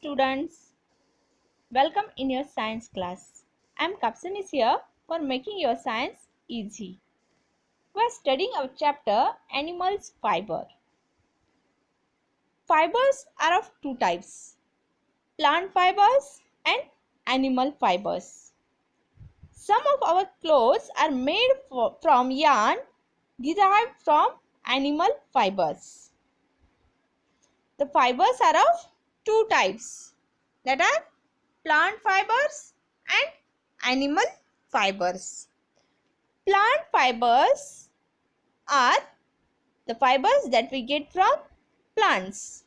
Students, welcome in your science class. I am Kapsan is here for making your science easy. We are studying our chapter Animals Fiber. Fibers are of two types, plant fibers and animal fibers. Some of our clothes are made from yarn derived from animal fibers. The fibers are of two types, that are plant fibers and animal fibers. Plant fibers are the fibers that we get from plants,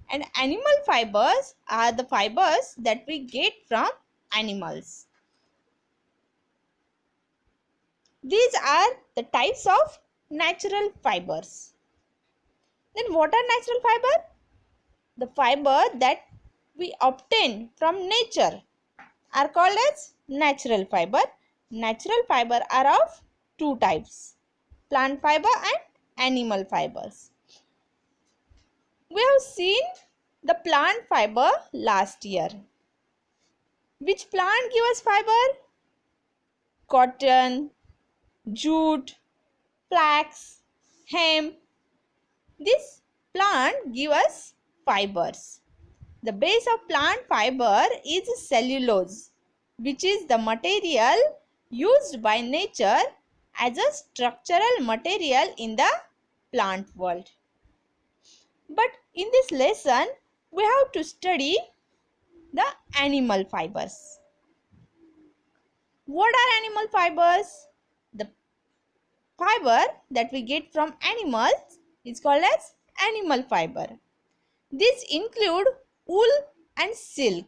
and animal fibers are the fibers that we get from animals. These are the types of natural fibers. Then what are natural fiber? The fiber that we obtain from nature are called as natural fiber. Natural fiber are of two types, plant fiber and animal fibers. We have seen the plant fiber last year. Which plant gives us fiber? Cotton, jute, flax, hemp. This plant gives us fibers. The base of plant fiber is cellulose, which is the material used by nature as a structural material in the plant world. But in this lesson, we have to study the animal fibers. What are animal fibers? The fiber that we get from animals is called as animal fiber. These include wool and silk.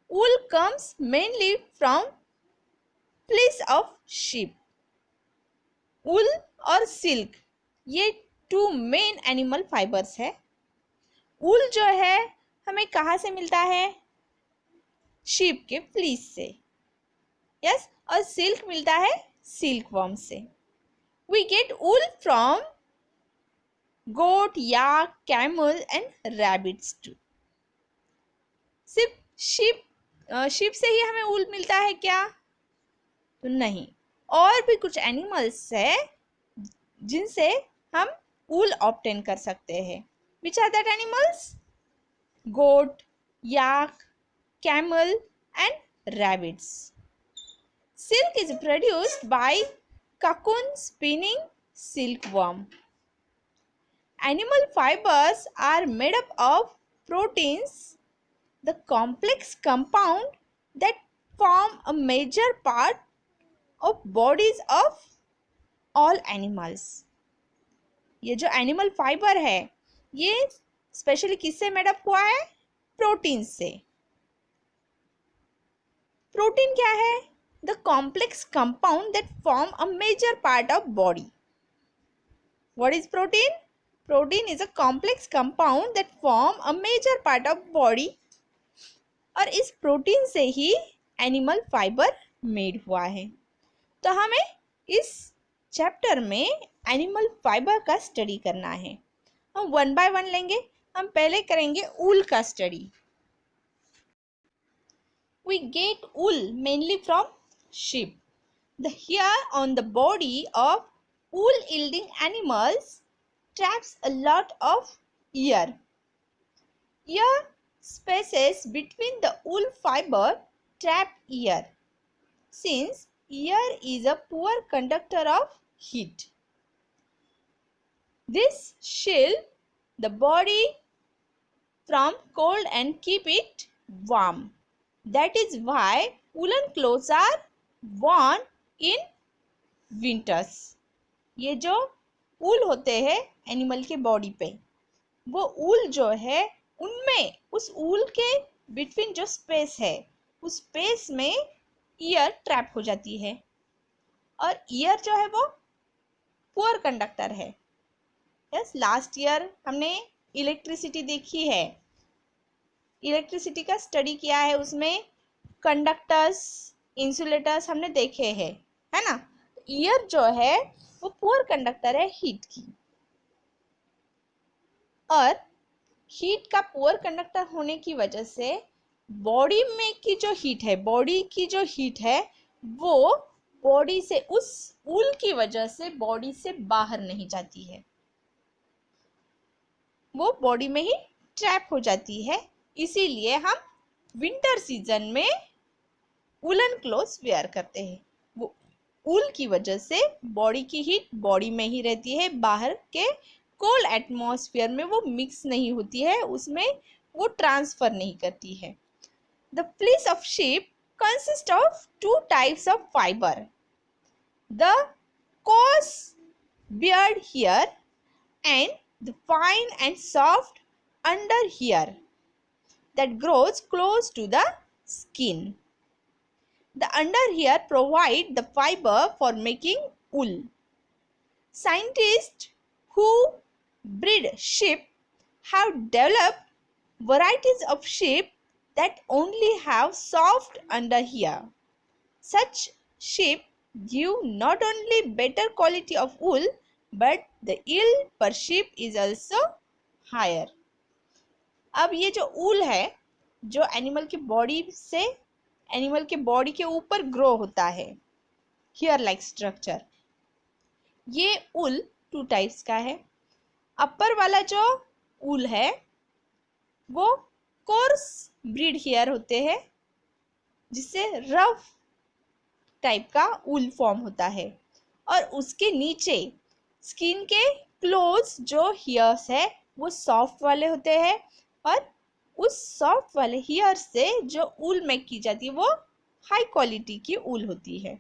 Wool comes mainly from fleece of sheep. wool और silk ये to main animal fibres है. वूल जो है हमें कहाँ से मिलता है? शीप के फ्लीस से. यस, और सिल्क मिलता है सिल्क वर्म से. We get wool from goat, yak, camel and rabbits too. सिर्फ शीप से ही हमें वूल मिलता है क्या? तो नहीं, और भी कुछ एनिमल्स है जिनसे हम वूल ऑब्टेन कर सकते हैं. Which are that animals? गोट, yak, camel and rabbits. Silk is produced by cocoon spinning silkworm. Animal fibers are made up of proteins, the complex compound that form a major part of bodies of all animals. ये जो animal fibre है ये specially किससे made up हुआ है? Protein से. Protein क्या है? The complex compound that form a major part of body. What is protein? Protein is a complex compound that form a major part of body. और इस प्रोटीन से ही एनिमल फाइबर मेड हुआ है. तो हमें इस चैप्टर में एनिमल फाइबर का स्टडी करना है. हम वन बाय वन लेंगे. हम पहले करेंगे वूल का study. We get wool mainly from sheep. The hair on the body of wool yielding animals traps a lot of air. Air spaces between the wool fiber trap air, since air is a poor conductor of heat. This shield the body from cold and keep it warm. That is why woolen clothes are worn in winters. ये जो ऊल होते हैं animal के body पे, वो ऊल जो है उनमें उस ऊल के बिटवीन जो स्पेस है उस स्पेस में ईयर ट्रैप हो जाती है. और ईयर जो है वो पुअर कंडक्टर है. यस, लास्ट ईयर हमने इलेक्ट्रिसिटी देखी है, इलेक्ट्रिसिटी का स्टडी किया है. उसमें कंडक्टर्स, इंसुलेटर्स हमने देखे हैं, है ना. ईयर जो है वो पुअर कंडक्टर है हीट की. और हीट का पुअर कंडक्टर होने की वजह से बॉडी में की जो हीट है, बॉडी की जो हीट है वो बॉडी से, उस ऊल की वजह से बॉडी से बाहर नहीं जाती है, वो बॉडी में ही ट्रैप हो जाती है। इसीलिए हम विंटर सीजन में वूलन क्लोथ्स वेयर करते हैं। वो ऊल की वजह से बॉडी की हीट बॉडी में ही रहती है, बाहर के कोल्ड एटमॉस्फेयर में वो मिक्स नहीं होती है, उसमें वो ट्रांसफर नहीं करती है। The fleece of sheep consist of two types of fibre, the coarse beard hair and the fine and soft under hair that grows close to the skin. The under hair provide the fiber for making wool. Scientists who breed sheep have developed varieties of sheep that only have soft under hair. Such sheep give not only better quality of wool but the yield per sheep is also higher. अब ये जो ऊल है जो animal की body से, animal के body के ऊपर ग्रो होता है, हेयर लाइक स्ट्रक्चर, ये ऊल टू टाइप्स का है। अपर वाला जो ऊल है वो कोर्स ब्रीड हेयर होते हैं, जिससे रफ टाइप का ऊल फॉर्म होता है, और उसके नीचे स्किन के क्लोज जो हेयर्स है वो सॉफ्ट वाले होते हैं, और उस सॉफ्ट वाले हेयर से जो ऊल मेक की जाती है वो हाई क्वालिटी की ऊल होती है।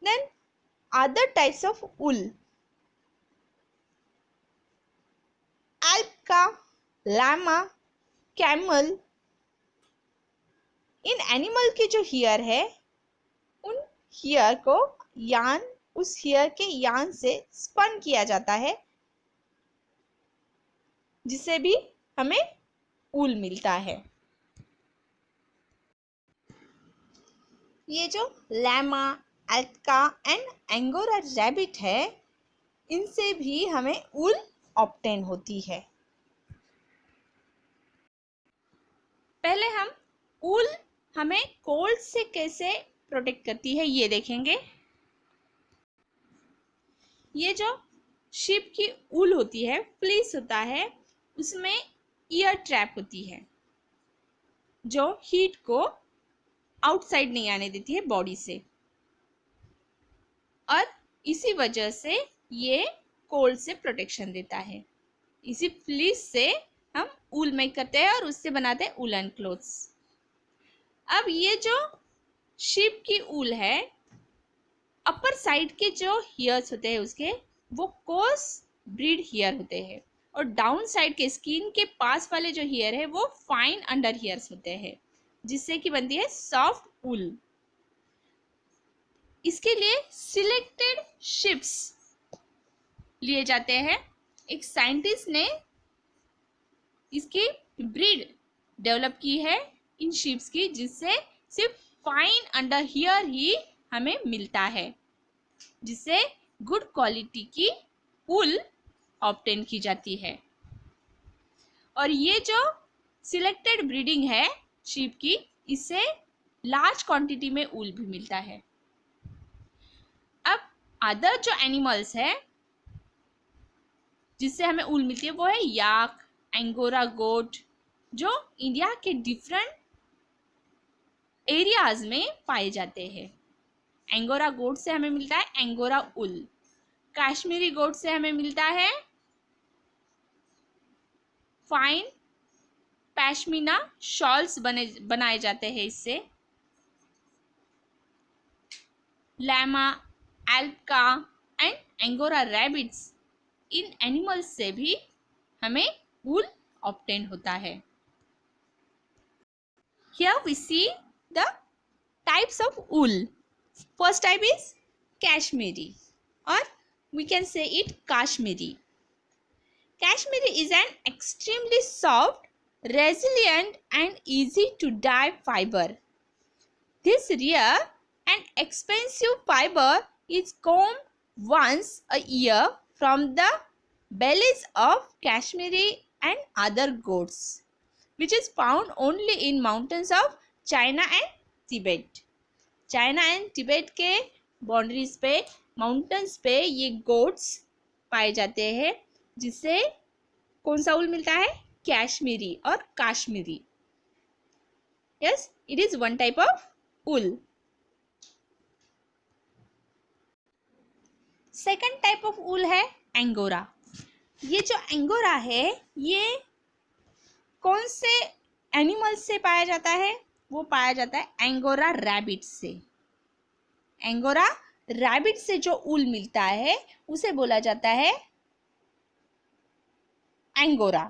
Then other types of wool, alpaca, llama, camel, इन एनिमल के जो हेयर है उन हेयर को यान, उस हेयर के यान से स्पन किया जाता है, जिससे भी हमें ऊल मिलता है। ये जो llama, alpaca and angora rabbit है, इनसे भी हमें ऊल ऑब्टेन होती है। पहले हम ऊल हमें कोल्ड से कैसे प्रोटेक्ट करती है ये देखेंगे। ये जो शीप की ऊल होती है, फ्लीस होता है, उसमें ईयर ट्रैप होती है जो हीट को आउटसाइड नहीं आने देती है बॉडी से, और इसी वजह से ये कोल्ड से प्रोटेक्शन देता है। इसी फ्लीस से हम ऊल मेक करते हैं और उससे बनाते हैं वूलन क्लोथ्स। अब ये जो शीप की ऊल है, अपर साइड के जो हेयर्स होते हैं उसके वो कोर्स ब्रीड हेयर होते हैं, और डाउन साइड के स्किन के पास वाले जो हेयर है वो फाइन अंडर हेयर्स होते हैं, जिससे कि बनती है सॉफ्ट ऊल। इसके लिए सिलेक्टेड शीप्स लिए जाते हैं। एक साइंटिस्ट ने इसकी ब्रीड डेवलप की है इन शीप्स की, जिससे सिर्फ फाइन अंडर हियर ही हमें मिलता है, जिससे गुड क्वालिटी की ऊल ऑब्टेन की जाती है। और ये जो सिलेक्टेड ब्रीडिंग है शीप की, इससे लार्ज क्वांटिटी में ऊल भी मिलता है। अब अदर जो एनिमल्स है जिससे हमें ऊल मिलती है वो है याक, एंगोरा गोट, जो इंडिया के डिफरेंट एरियाज में पाए जाते हैं। एंगोरा गोट से हमें मिलता है एंगोरा ऊल, कश्मीरी गोट से हमें मिलता है फाइन पैश्मीना शॉल्स बनाए जाते हैं इससे। Llama, alpaca and angora rabbits, इन एनिमल्स से भी हमें ऊल ऑब्टेन होता है। Here we see the types of wool. First type is Kashmiri, or we can say it Kashmiri. Kashmiri is an extremely soft, resilient and easy to dye fiber. This rare and expensive fiber is combed once a year from the bellies of Kashmiri and other goats, which is found only in mountains of China and Tibet. China and Tibet के boundaries पे, mountains पे ये goats पाए जाते हैं, जिससे कौन सा ऊल मिलता है? कश्मीरी और Kashmiri. Yes, it is one type of wool. Second type of wool है एंगोरा. ये जो एंगोरा है, ये कौन से एनिमल से पाया जाता है? वो पाया जाता है एंगोरा रैबिट से. एंगोरा रैबिट से जो ऊल मिलता है उसे बोला जाता है Angora.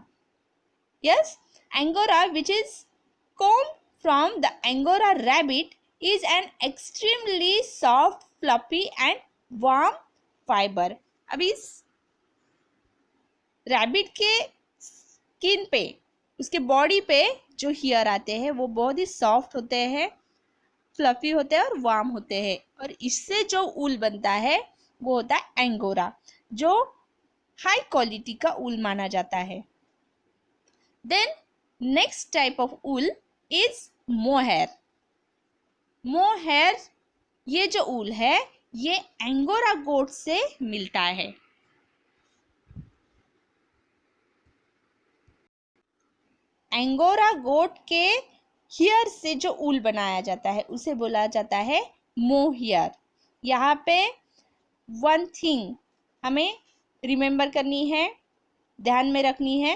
Yes, Angora which is combed from the angora rabbit is an extremely soft, fluffy and warm fiber. अब इस रैबिट के स्किन पे, उसके बॉडी पे जो हेयर आते हैं वो बहुत ही सॉफ्ट होते हैं, फ्लफी होते हैं और वार्म होते हैं, और इससे जो ऊल बनता है वो होता है एंगोरा, जो हाई क्वालिटी का ऊल माना जाता है. Then next type of wool is mohair. Mohair, ये जो ऊल है ये एंगोरा गोट से मिलता है. एंगोरा गोट के हेयर से जो ऊल बनाया जाता है उसे बोला जाता है मोहेयर. यहाँ पे वन थिंग हमें रिमेंबर करनी है, ध्यान में रखनी है,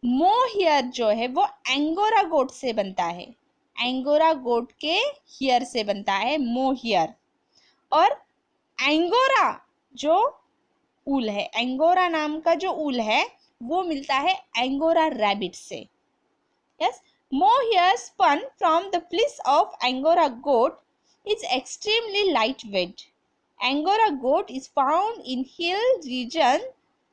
मोहेयर जो है वो एंगोरा गोट से बनता है. एंगोरा गोट के हेयर से बनता है मोहेयर. और एंगोरा जो ऊल है, एंगोरा नाम का जो ऊल है वो मिलता है एंगोरा रैबिट से. Yes, mohair spun from the fleece of Angora goat is extremely lightweight. Angora goat is found in hill region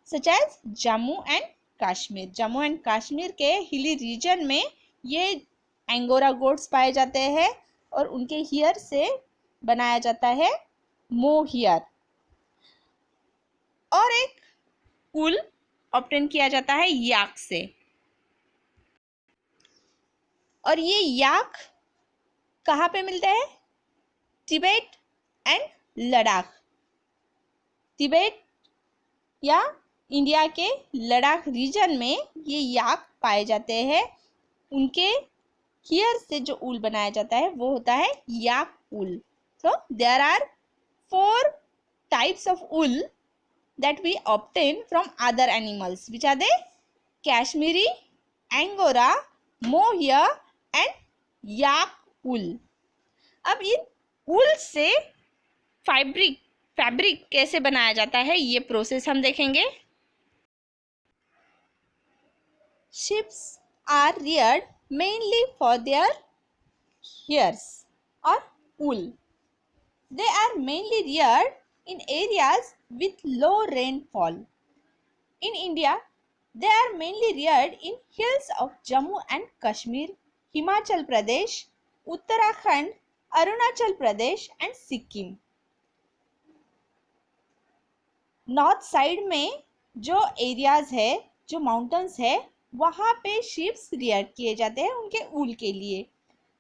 such as Jammu and Kashmir. Jammu and Kashmir के हिली रीजन में ये एंगोरा गोट्स पाए जाते हैं और उनके hair से बनाया जाता है मोहेयर. और एक ऊल ऑब्टेन किया जाता है याक से, और ये याक कहाँ पे मिलते हैं? तिब्बत एंड लद्दाख. तिब्बत या इंडिया के लद्दाख रीजन में ये याक पाए जाते हैं. उनके हेयर से जो ऊल बनाया जाता है वो होता है yak wool. So there are 4 types of wool that we obtain from other animals, which are they? Kashmiri, Angora, mohair and yak wool. अब इन ऊल से फैब्रिक कैसे बनाया जाता है ये प्रोसेस हम देखेंगे. Sheep are reared mainly for their hairs or wool. They are mainly reared in areas with low rainfall. In India, they are mainly reared in hills of Jammu and Kashmir, Himachal Pradesh, Uttarakhand, Arunachal Pradesh and Sikkim. North side में जो areas है, जो mountains है, वहाँ पे sheeps rear किए जाते हैं उनके ऊल के लिए.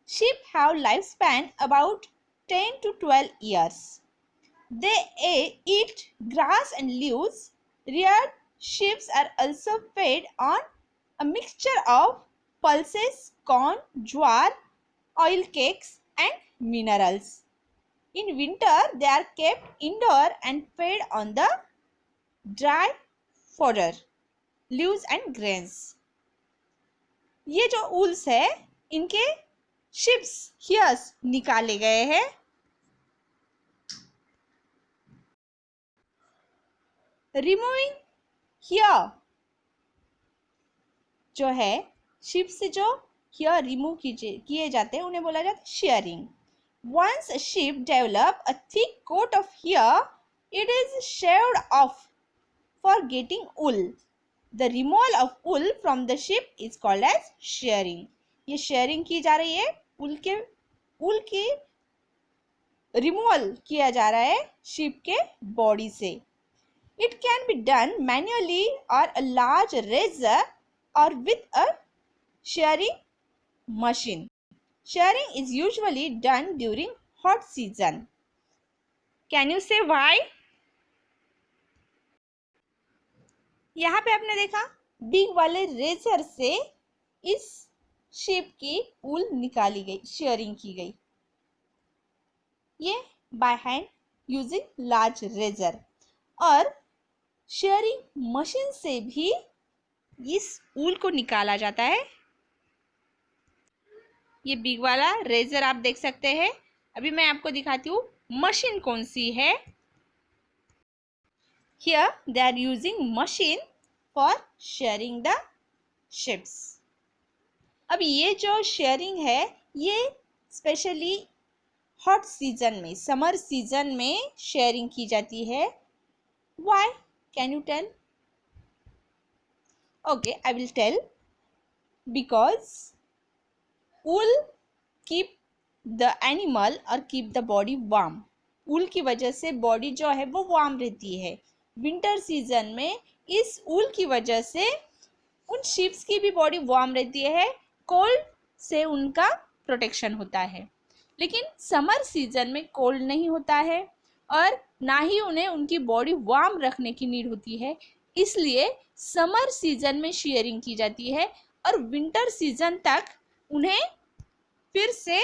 Sheep have life span about 10 to 12 years. They eat grass and leaves. Reared sheep are also fed on a mixture of pulses, corn, jowar, oil cakes and minerals. In winter, they are kept indoor and fed on the dry fodder, leaves and grains. ये जो ऊल्स है इनके ships hairs निकाले गए हैं. Removing hair जो है, ship से जो हेयर रिमूव किए जाते हैं उन्हें बोला जाता है shearing. Once sheep develop a thick coat of hair, it is shaved off for getting wool. The removal of wool from the sheep is called as shearing. ये शेयरिंग की जा रही है, ऊल की रिमूवल किया जा रहा है शिप के बॉडी से. It can be done manually or a large razor or with a shearing machine. Shearing is usually done during hot season. Can you say why? यहाँ पे आपने देखा बिग वाले रेजर से इस शेप की ऊल निकाली गई, शेयरिंग की गई। ये by hand using large razor, और शेयरिंग मशीन से भी इस ऊल को निकाला जाता है। ये बिग वाला रेजर आप देख सकते हैं। अभी मैं आपको दिखाती हूँ मशीन कौन सी है। Here they are using machine for shearing the ships. अब ये जो शेयरिंग है ये स्पेशली हॉट सीजन में, समर सीजन में शेयरिंग की जाती है। Why? Can you tell? Okay, I will tell. Because wool keep the animal or keep the body warm. ऊल की वजह से बॉडी जो है वो वार्म रहती है। विंटर सीजन में इस ऊल की वजह से उन शिप्स की भी बॉडी वार्म रहती है, कोल्ड से उनका प्रोटेक्शन होता है। लेकिन समर सीजन में कोल्ड नहीं होता है और ना ही उन्हें उनकी बॉडी वार्म रखने की नीड होती है, इसलिए समर सीजन में शेयरिंग की जाती है और विंटर सीजन तक उन्हें फिर से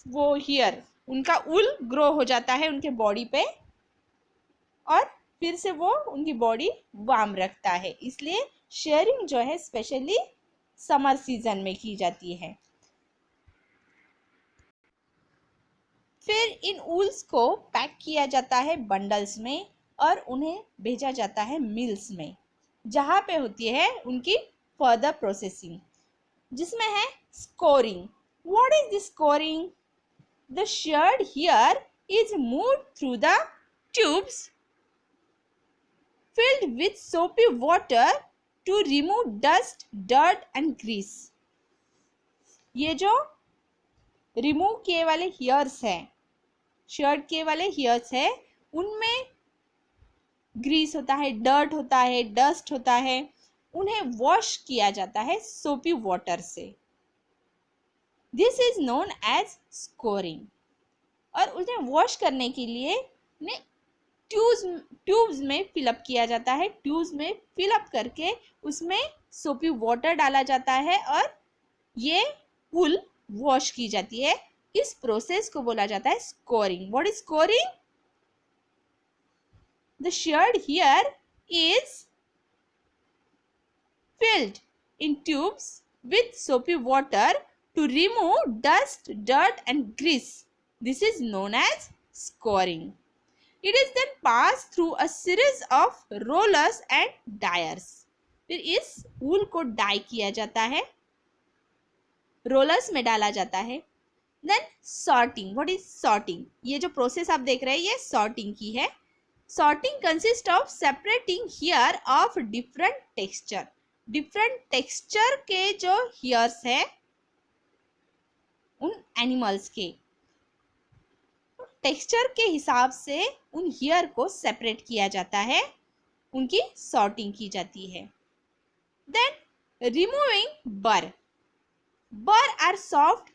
वो हियर उनका ऊल ग्रो हो जाता है उनके बॉडी पे और फिर से वो उनकी बॉडी वार्म रखता है। इसलिए शेयरिंग जो है स्पेशली समर सीजन में की जाती है। फिर इन ऊल्स को पैक किया जाता है बंडल्स में और उन्हें भेजा जाता है मिल्स में, जहाँ पे होती है उनकी फर्दर प्रोसेसिंग, जिसमें है scoring. What is the scoring? The sherd here is moved through the tubes filled with soapy water to remove dust, dirt and grease. ये जो रिमूव किए वाले हेयर्स हैं, शर्ट किए वाले हेयर्स है, उनमें ग्रीस होता है, डर्ट होता है, डस्ट होता है, उन्हें वॉश किया जाता है सोपी वाटर से। This is known as scouring. और उन्हें वॉश करने के लिए उन्हें ट्यूब्स में फिलअप किया जाता है। ट्यूब्स में फिलअप करके उसमें सोपी वाटर डाला जाता है और ये वूल वॉश की जाती है। इस प्रोसेस को बोला जाता है scoring. What is scoring? The shirt here is filled in tubes with soapy water to remove dust, dirt and grease. This is known as scoring. It is then passed through a series of rollers and dyers. फिर इस वूल को die किया जाता है, rollers में डाला जाता है। Then sorting. What is sorting? ये जो प्रोसेस आप देख रहे हैं ये sorting की है। Sorting consists of separating hair of different texture. Different texture के जो हेयर्स है उन एनिमल्स के टेक्सचर के हिसाब से उन हेयर को सेपरेट किया जाता है, उनकी सॉर्टिंग की जाती है। देन रिमूविंग बर। बर आर सॉफ्ट